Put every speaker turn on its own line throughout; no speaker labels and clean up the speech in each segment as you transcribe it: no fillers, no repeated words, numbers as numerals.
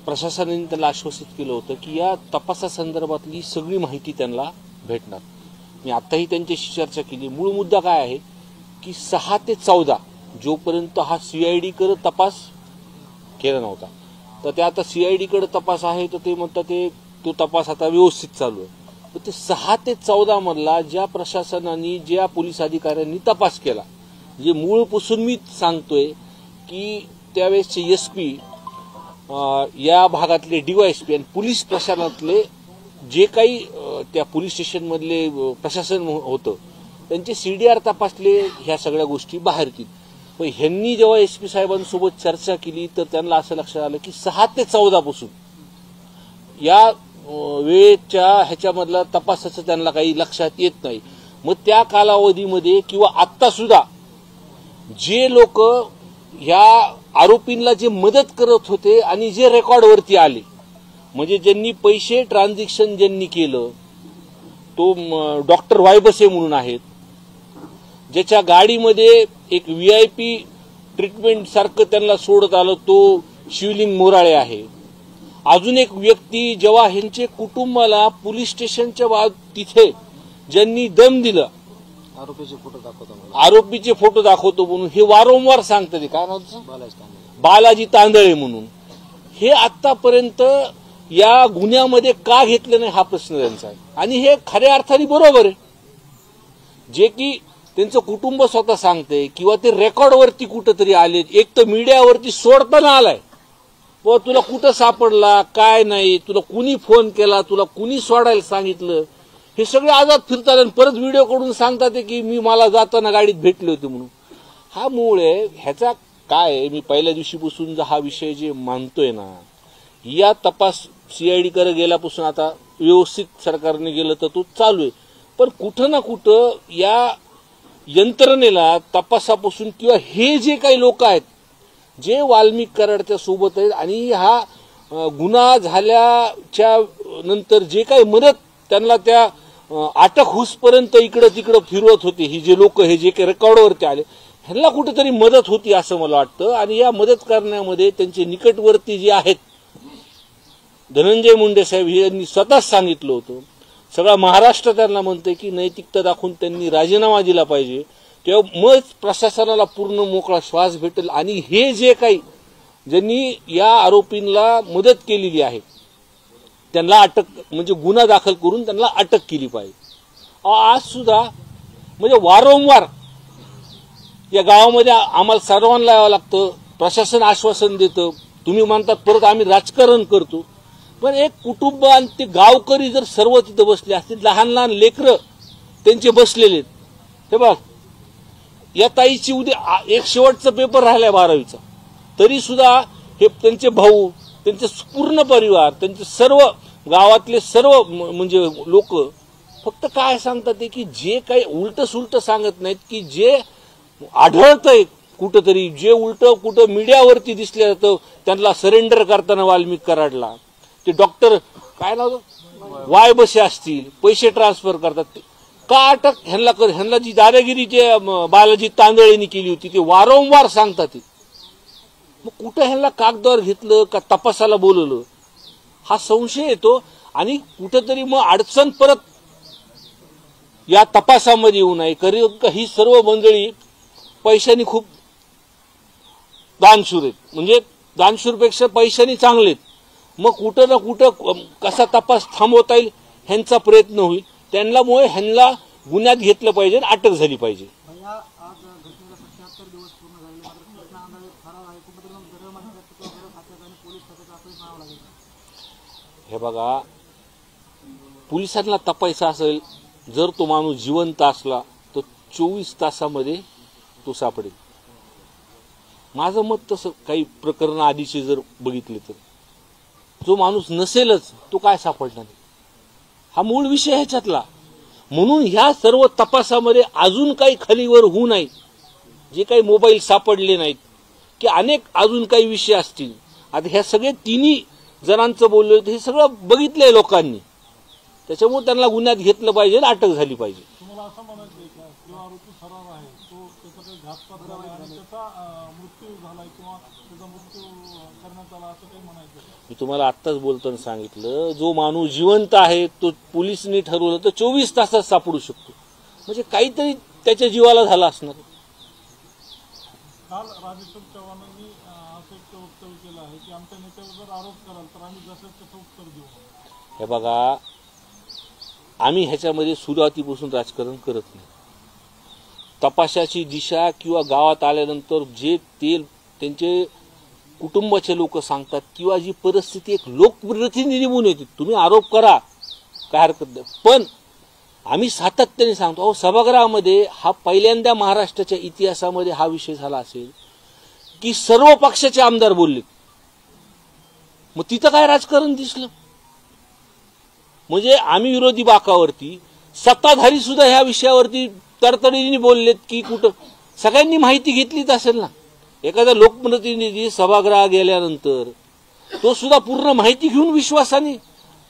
प्रशासनाने त्यांना आश्वासित केलं होतं की या तपासासंदर्भातली सगळी माहिती त्यांना भेटणार। मी आताही त्यांच्याशी चर्चा केली। मूळ मुद्दा काय आहे की 6 ते 14 जोपर्यंत हा CID कडे तपास केला नव्हता, तर ते आता CID कडे तपास आहे, तर ते म्हणतात तो तपास आता व्यवस्थित चालू आहे। तर ते 6 ते 14 मधला ज्या प्रशासनाने ज्या पोलीस अधिकाऱ्यांनी तपास केला, जे मूळपासून मी सांगतोय की त्यावेळेसचे SP या भागातले DYSP आणि पोलीस प्रशासनातले जे काही त्या पोलीस स्टेशन मधले प्रशासन होतं त्यांचे CDR तपासले, ह्या सगळ्या गोष्टी बाहेर येतील। पण ह्यांनी जेव्हा SP साहेबांसोबत चर्चा केली तर त्यांना असं लक्षात आलं की 6 ते 14 पासून या वेळेच्या ह्याच्यामधला तपासाचं त्यांना काही लक्षात येत नाही। मग त्या कालावधीमध्ये किंवा आत्ता सुद्धा जे लोक ह्या आरोपींना जे मदत करत होते आणि जे रेकॉर्डवरती आले, म्हणजे ज्यांनी पैसे ट्रान्झॅक्शन ज्यांनी केलं, तो डॉक्टर वायबसे म्हणून आहेत, ज्याच्या गाडीमध्ये एक VIP ट्रीटमेंट सारखं त्यांना सोडत आलं, तो शिवलिंग मोराळे आहे। अजून एक व्यक्ती जेव्हा ह्यांचे कुटुंबाला पोलीस स्टेशनच्या तिथे ज्यांनी दम दिलं, आरोपीचे फोटो दाखवतो म्हणून हे वारंवार सांगतात, काय नाव बालाजी तांदळे म्हणून, हे आतापर्यंत या गुन्ह्यामध्ये का घेतलं नाही हा प्रश्न त्यांचा आहे। आणि हे खऱ्या अर्थाने बरोबर आहे, जे की त्यांचं कुटुंब स्वतः सांगते किंवा ते रेकॉर्डवरती कुठंतरी आले, एक तर मीडियावरती सोडताना आलाय, व तुला कुठं सापडला काय नाही, तुला कुणी फोन केला, तुला कुणी सोडायला सांगितलं, हे सगळे आजाद फिरतात आणि परत व्हिडिओ कडून सांगतात की मी मला जाताना गाडीत भेटले होते म्हणून। हा मूळ आहे ह्याचा। काय मी पहिल्या दिवशीपासून हा विषय जे मानतोय ना, या तपास CID कडे गेल्यापासून आता व्यवस्थित सरकारने गेलं तर तो चालू आहे, पण कुठं ना कुठं या यंत्रणेला तपासापासून किंवा हे जे काही लोक आहेत जे वाल्मिक कराडच्या सोबत आहेत आणि हा गुन्हा झाल्याच्या नंतर जे काही मदत त्यांना त्या अटक होईपर्यंत इकडे तिकडे फिरवत होते, ही जे लोक हे जे काही रेकॉर्डवरती आले, ह्यांना कुठेतरी मदत होती असं मला वाटतं। आणि या मदत करण्यामध्ये त्यांचे निकटवर्ती जे आहेत, धनंजय मुंडे साहेब यांनी स्वतःच सांगितलं होतं, सगळा महाराष्ट्र त्यांना म्हणतोय की नैतिकता दाखवून त्यांनी राजीनामा दिला पाहिजे, तेव्हा मग प्रशासनाला पूर्ण मोकळा श्वास भेटेल। आणि हे जे काही ज्यांनी या आरोपींना मदत केलेली आहे त्यांना अटक म्हणजे गुन्हा दाखल करून त्यांना अटक केली पाहिजे। आज सुद्धा म्हणजे वारंवार या गावामध्ये आम्हाला सर्वांना यावं लागतं, प्रशासन आश्वासन देतं, तुम्ही म्हणतात परत आम्ही राजकारण करतो, पण एक कुटुंब आणि ते गावकरी जर सर्व तिथं बसले असतील, लहान लहान लेकरं त्यांचे बसलेले, हे बघ या ताईची उद्या एक शेवटचा पेपर राहिलाय 12वीचा, तरी सुद्धा हे त्यांचे भाऊ, त्यांचे पूर्ण परिवार, त्यांचे सर्व गावातले सर्व म्हणजे लोक फक्त काय सांगतात की जे काही उलट सुलट सांगत नाहीत, की जे आढळतंय कुठंतरी, जे उलट कुठं मीडियावरती दिसलं जातं, त्यांना सरेंडर करताना वाल्मिक कराडला ते डॉक्टर काय नाव वायबसे असतील, पैसे ट्रान्सफर करतात, का अटक ह्यांना जी दादागिरी जे बालाजी तांदळेंनी केली होती ते वारंवार सांगतात। मग कुठं ह्यांना कागदावर घेतलं का तपासाला बोलवलं हा संशय येतो। आणि कुठंतरी मग अडचण परत या तपासामध्ये येऊ नये, कारण ही सर्व मंडळी पैशानी खूप दानशूर आहेत, म्हणजे दानशूरपेक्षा पैशानी चांगलेत। मग कुठं ना कुठं कसा तपास थांबवता येईल ह्यांचा प्रयत्न होईल, त्यांच्यामुळे ह्यांना गुन्ह्यात घेतलं पाहिजे, अटक झाली पाहिजे। हे बघा, पोलिसांना तपायचा असेल, जर तो माणूस जिवंत असला तर 24 तासामध्ये तो सापडेल। माझं मत तसं, काही प्रकरण आधीचे जर बघितले तर जो माणूस नसेलच तो काय सापडणार, हा मूळ विषय ह्याच्यातला। म्हणून ह्या सर्व तपासामध्ये अजून काही खालीवर होऊ नये, जे काही मोबाईल सापडले नाहीत की अनेक अजून काही विषय असतील, आता ह्या सगळे तिन्ही जणांचं बोललो हे सगळं बघितलंय लोकांनी, त्याच्यामुळे त्यांना गुन्ह्यात घेतलं पाहिजे, अटक झाली पाहिजे।
तुम्हाला असं म्हणायचं आहे का जो आरोपी फरार आहे तो त्याचा काही घातपात झाला आणि त्याचा मृत्यू झालाय किंवा त्याचा मृत्यू करण्यात आला असं काही म्हणायचं का?
मी तुम्हाला आत्ताच बोलताना सांगितलं, जो माणूस जिवंत आहे तो पोलिसांनी ठरवलं तर 24 तासात सापडू शकतो. म्हणजे काहीतरी त्याच्या जीवाला झाला असणार.
काल राजेश्वर चव्हाणांनी असं एक वक्तव्य केलं आहे की आमच्या नेत्यावर जर आरोप कराल तर आम्ही जसं तसं उत्तर देऊ.
हे बघा, आम्ही ह्याच्यामध्ये सुरुवातीपासून राजकारण करत नाही. तपासाची दिशा किंवा गावात आल्यानंतर जे ते त्यांचे कुटुंबाचे लोक सांगतात किंवा जी परिस्थिती एक लोकप्रतिनिधी म्हणून येते, तुम्ही आरोप करा, काय हरकत नाही, पण आम्ही सातत्याने सांगतो, अहो सभागृहामध्ये हा पहिल्यांदा महाराष्ट्राच्या इतिहासामध्ये हा विषय झाला असेल की सर्व पक्षाचे आमदार बोलले. मग तिथं काय राजकारण दिसलं? म्हणजे आम्ही विरोधी बाकावरती, सत्ताधारी सुद्धा ह्या विषयावरती तडतडीने बोललेत की कुठं सगळ्यांनी माहिती घेतलीच असेल ना. एखादा लोकप्रतिनिधी सभागृहात गेल्यानंतर तो सुद्धा पूर्ण माहिती घेऊन विश्वासाने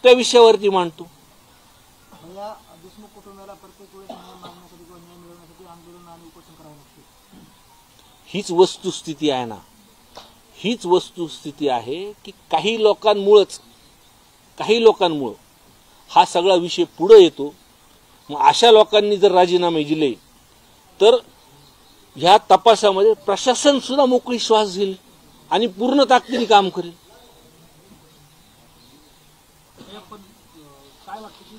त्या विषयावरती मांडतो.
देशमुख कुटुंबाला प्रत्येक वेळेस न्याय मागण्यासाठी किंवा न्याय मिळवण्यासाठी आंदोलन आणि उपोषण करावं लागतं.
हीच वस्तुस्थिती आहे ना, हीच वस्तुस्थिती आहे की काही लोकांमुळं हा सगळा विषय पुढे येतो. मग अशा लोकांनी जर राजीनामे दिले तर ह्या तपासामध्ये प्रशासन सुद्धा मोकळी श्वास घेईल आणि पूर्ण ताकदीने काम करेल.
पण काय वाटतं की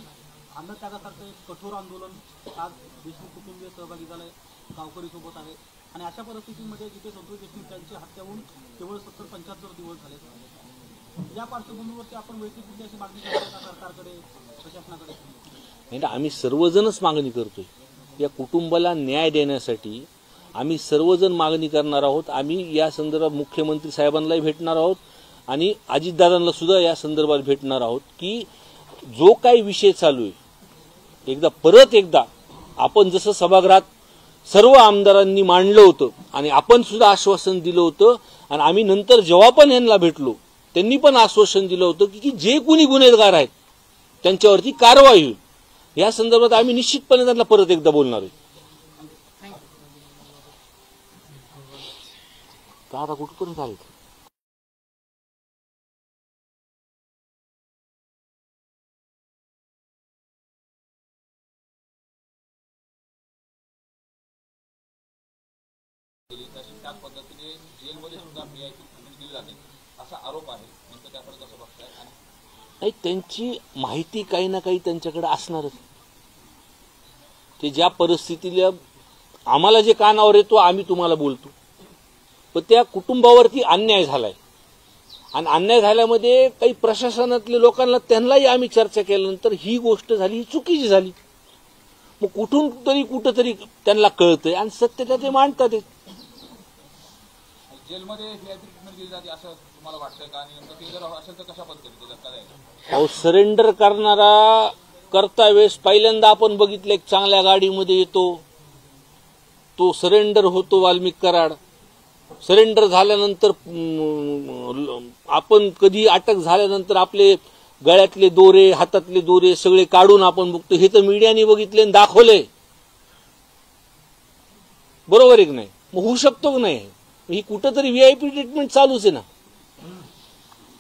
अन्नत्यागासारखं एक कठोर आंदोलन आज देशमुख कुटुंबीय सहभागी झालंय, गावकरी सोबत आहे आणि अशा परिस्थितीमध्ये जिथे संतोष देशमुख यांची हत्या होऊन केवळ 70-75 दिवस झाले, या पार्श्वभूमीवरती आपण वैयक्तिक अशी मागणी करतो का सरकारकडे, प्रशासनाकडे?
नाही, आम्ही सर्वजणच मागणी करतोय. या कुटुंबाला न्याय देण्यासाठी आम्ही सर्वजण मागणी करणार आहोत. आम्ही या संदर्भात मुख्यमंत्री साहेबांनाही भेटणार आहोत आणि अजितदादांना सुद्धा या संदर्भात भेटणार आहोत की जो काही विषय चालू आहे परत एकदा आपण जसं सभागृहात सर्व आमदारांनी मांडलं होतं आणि आपण सुद्धा आश्वासन दिलं होतं आणि आम्ही नंतर जेव्हा पण यांना भेटलो त्यांनी पण आश्वासन दिलं होतं की जे कोणी गुन्हेगार आहेत त्यांच्यावरती कारवाई होईल. या संदर्भात आम्ही निश्चितपणे त्यांना परत एकदा बोलणार आहे. आता कुठपर्यंत आले?
त्याच पद्धतीने जेलमध्ये सुद्धा पीआयची दिली जाते असा आरोप आहे. नंतर त्याकडे कसं बघताय?
नाही, त्यांची माहिती काही ना काही त्यांच्याकडे असणारच. ते ज्या परिस्थितीला आम्हाला जे कानावर येतो आम्ही तुम्हाला बोलतो, पण त्या कुटुंबावरती अन्याय झालाय आणि अन्याय झाल्यामध्ये काही प्रशासनातल्या लोकांना त्यांनाही आम्ही चर्चा केल्यानंतर ही गोष्ट झाली, ही चुकीची झाली. मग कुठंतरी त्यांना कळतंय आणि सत्य ते मांडतात.
जेलमध्ये पीआयची ट्रीटमेंट दिली जाते असं तुम्हाला वाटतंय का? आणि नंतर ते जर असेल तर कशा पद्धतीने धक्का द्यायचा?
अहो, सरेंडर करता वेळेस पहिल्यांदा आपण बघितलं एक चांगल्या गाडीमध्ये येतो, तो सरेंडर होतो वाल्मिक कराड. सरेंडर झाल्यानंतर आपण कधी अटक झाल्यानंतर आपले गळ्यातले दोरे, हातातले दोरे सगळे काढून आपण बघतो. हे तर मीडियाने बघितले आणि दाखवले. बरोबर आहे की नाही? मग होऊ शकतो की नाही? ही कुठंतरी व्हीआयपी ट्रीटमेंट चालूच आहे ना.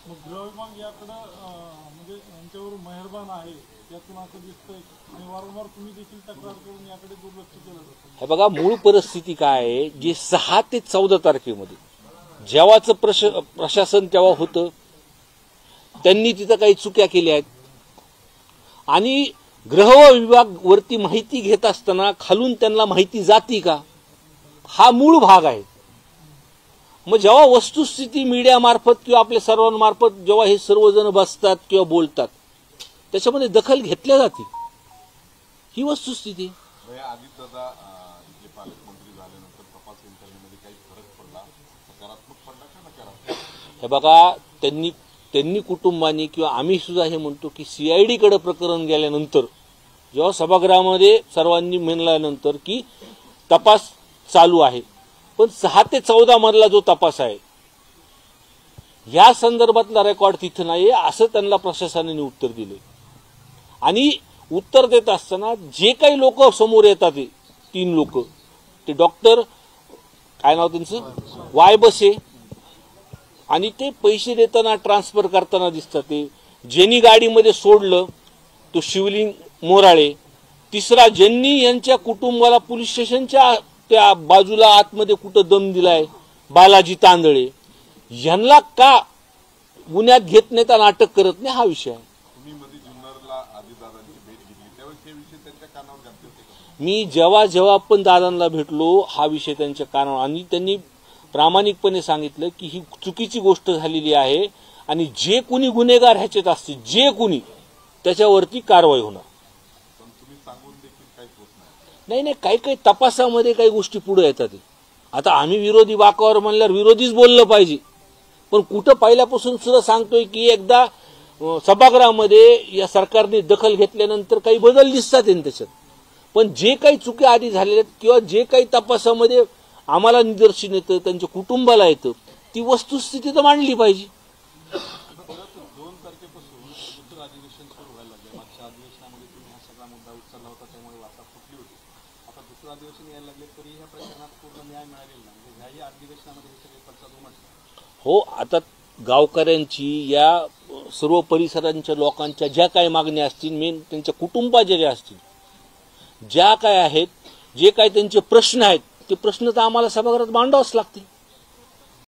मग गृह विभाग याकडं म्हणजे यांच्यावर मेहरबान आहे यातून असं दिसतंय आणि वारंवार तुम्ही देखील तक्रार करून याकडे दुर्लक्ष केलं जातं.
हे बघा, मूळ परिस्थिती काय आहे, जे 6 ते 14 तारखेमध्ये जेव्हाचं प्रशासन तेव्हा होतं, त्यांनी तिथं काही चुक्या केल्या आहेत आणि गृह विभाग वरती माहिती घेत असताना खालून त्यांना माहिती जाती का, हा मूळ भाग आहे. मग जेव्हा वस्तुस्थिती मीडियामार्फत किंवा आपल्या सर्वांमार्फत जेव्हा हे सर्वजण बसतात किंवा बोलतात त्याच्यामध्ये दखल घेतल्या जाते, ही वस्तुस्थिती.
अजितदादा जे पालकमंत्री झाल्यानंतर तपास यंत्रणेमध्ये काही फरक पडला, सकारात्मक पडला का नकारात्मक?
हे बघा, त्यांनी कुटुंबांनी किंवा आम्ही सुद्धा हे म्हणतो की सीआयडी कडे प्रकरण गेल्यानंतर जेव्हा सभागृहामध्ये सर्वांनी म्हणल्यानंतर की तपास चालू आहे, पण 6 ते 14 मधला जो तपास आहे या संदर्भातला रेकॉर्ड तिथं नाही असं त्यांना प्रशासनाने उत्तर दिले. आणि उत्तर देत असताना जे काही लोक समोर येतात, 3 लोक, ते डॉक्टर काय नाव त्यांचं, वायबसे, आणि ते पैसे देताना ट्रान्सफर करताना दिसतात. ते ज्यांनी गाडीमध्ये सोडलं तो शिवलिंग मोराळे, तिसरा ज्यांनी यांच्या कुटुंबाला पोलीस स्टेशनच्या त्या बाजूला आतमध्ये कुठं दम दिलाय बालाजी तांदळे, यांना का गुन्ह्यात घेत नाही आणि अटक करत नाही, हा विषय आहे.
तुम्ही मध्ये जुन्नरला आदिदादांची भेट घेतली त्यावेळेस हे विषय त्यांच्या कानावर घातले होते का?
मी जेव्हा पण दादांना भेटलो हा विषय त्यांच्या कानावर, आणि त्यांनी प्रामाणिकपणे सांगितलं की ही चुकीची गोष्ट झालेली आहे आणि जे कुणी गुन्हेगार ह्याच्यात असतील, जे कुणी, त्याच्यावरती कारवाई होणार.
पण तुम्ही सांगून देखील काही होत
नाही, काही तपासामध्ये काही गोष्टी पुढे येतात. आता आम्ही विरोधी वाकावर म्हणल्यावर विरोधीच बोललं पाहिजे, पण कुठं पहिल्यापासून सुद्धा सांगतोय की एकदा सभागृहामध्ये या सरकारने दखल घेतल्यानंतर काही बदल दिसतात त्याच्यात. पण जे काही चुकी आधी झालेल्या आहेत किंवा जे काही तपासामध्ये आम्हाला निदर्शन येतं, त्यांच्या कुटुंबाला येतं, ती वस्तुस्थिती तर मांडली पाहिजे.
2 तारखेपासून दुसरं अधिवेशन सुरू व्हायला लागले. मागच्या अधिवेशनामध्ये तुम्ही हा सगळा मुद्दा उचलला होता, त्यामुळे वाचा फुटली होती. आता दुसरं अधिवेशन यायला लागले तरी ह्या प्रकरणात पूर्ण न्याय मिळालेला नाही. म्हणजे ह्याही अधिवेशनामध्ये हे सगळे पडसाद उमटतात.
हो, आता गावकऱ्यांची या सर्व परिसरांच्या लोकांच्या ज्या काही मागण्या असतील, मेन त्यांच्या कुटुंबाच्या ज्या असतील, ज्या काय आहेत, जे काही त्यांचे प्रश्न आहेत, ते प्रश्न तर आम्हाला सभागृहात मांडावेच लागतील.